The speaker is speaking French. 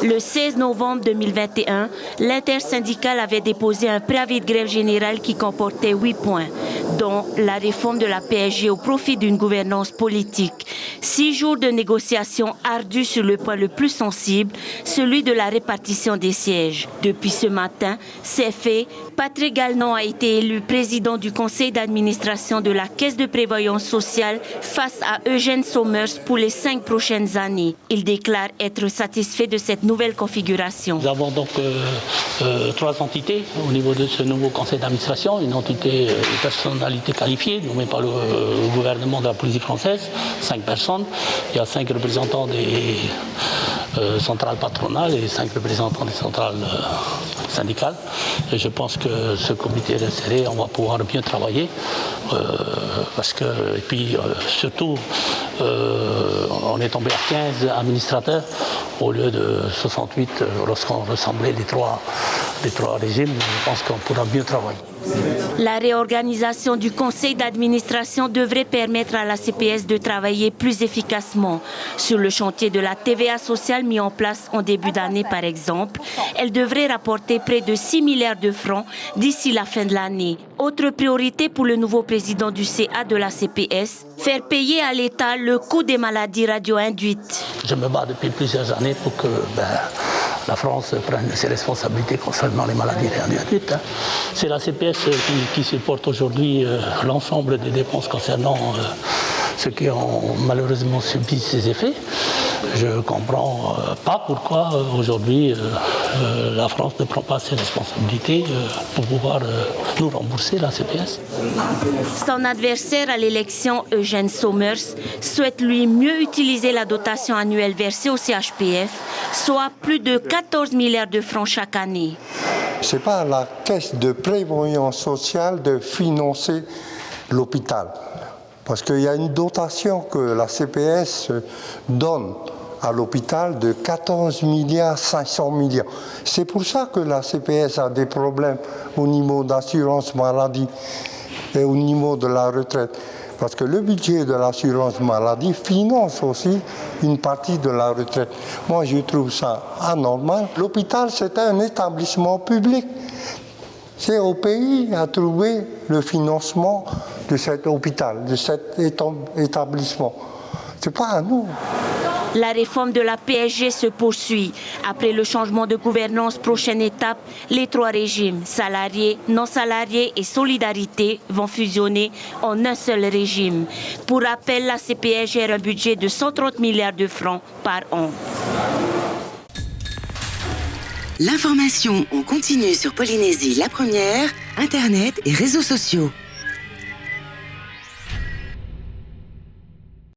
Le 16 novembre 2021, l'intersyndicale avait déposé un préavis de grève générale qui comportait 8 points, dont la réforme de la PSG au profit d'une gouvernance politique. 6 jours de négociations ardues sur le point le plus sensible, celui de la répartition des sièges. Depuis ce matin, c'est fait. Patrick Gallnon a été élu président du conseil d'administration de la Caisse de prévoyance sociale face à Eugène Somers pour les 5 prochaines années. Il déclare être satisfait de cette nouvelle configuration. Nous avons donc 3 entités au niveau de ce nouveau conseil d'administration. Une entité de personnalité qualifiée nommée par le gouvernement de la Polynésie française, 5 personnes. Il y a 5 représentants des centrales patronales et 5 représentants des centrales syndicales. Et je pense que ce comité resserré, on va pouvoir bien travailler parce que, et puis surtout, on est tombé à 15 administrateurs au lieu de 68 lorsqu'on ressemblait les trois régimes. Je pense qu'on pourra mieux travailler. La réorganisation du conseil d'administration devrait permettre à la CPS de travailler plus efficacement. Sur le chantier de la TVA sociale mis en place en début d'année, par exemple, elle devrait rapporter près de 6 milliards de francs d'ici la fin de l'année. Autre priorité pour le nouveau président du CA de la CPS, faire payer à l'État le coût des maladies radio-induites. Je me bats depuis plusieurs années pour que la France prenne ses responsabilités concernant les maladies radio-induites. C'est la CPS qui supporte aujourd'hui l'ensemble des dépenses concernant ceux qui ont malheureusement subi ces effets. Je ne comprends pas pourquoi aujourd'hui la France ne prend pas ses responsabilités pour pouvoir nous rembourser la CPS. Son adversaire à l'élection, Eugène Somers, souhaite lui mieux utiliser la dotation annuelle versée au CHPF, soit plus de 14 milliards de francs chaque année. Ce n'est pas à la caisse de prévoyance sociale de financer l'hôpital. Parce qu'il y a une dotation que la CPS donne à l'hôpital de 14 milliards 500 millions. C'est pour ça que la CPS a des problèmes au niveau d'assurance maladie et au niveau de la retraite. Parce que le budget de l'assurance maladie finance aussi une partie de la retraite. Moi, je trouve ça anormal. L'hôpital, c'est un établissement public. C'est au pays à trouver le financement de cet hôpital, de cet établissement. Ce n'est pas à nous. La réforme de la PSG se poursuit. Après le changement de gouvernance, prochaine étape, les 3 régimes, salariés, non-salariés et solidarité, vont fusionner en un seul régime. Pour rappel, la CPS gère un budget de 130 milliards de francs par an. L'information en continu sur Polynésie la première, Internet et réseaux sociaux.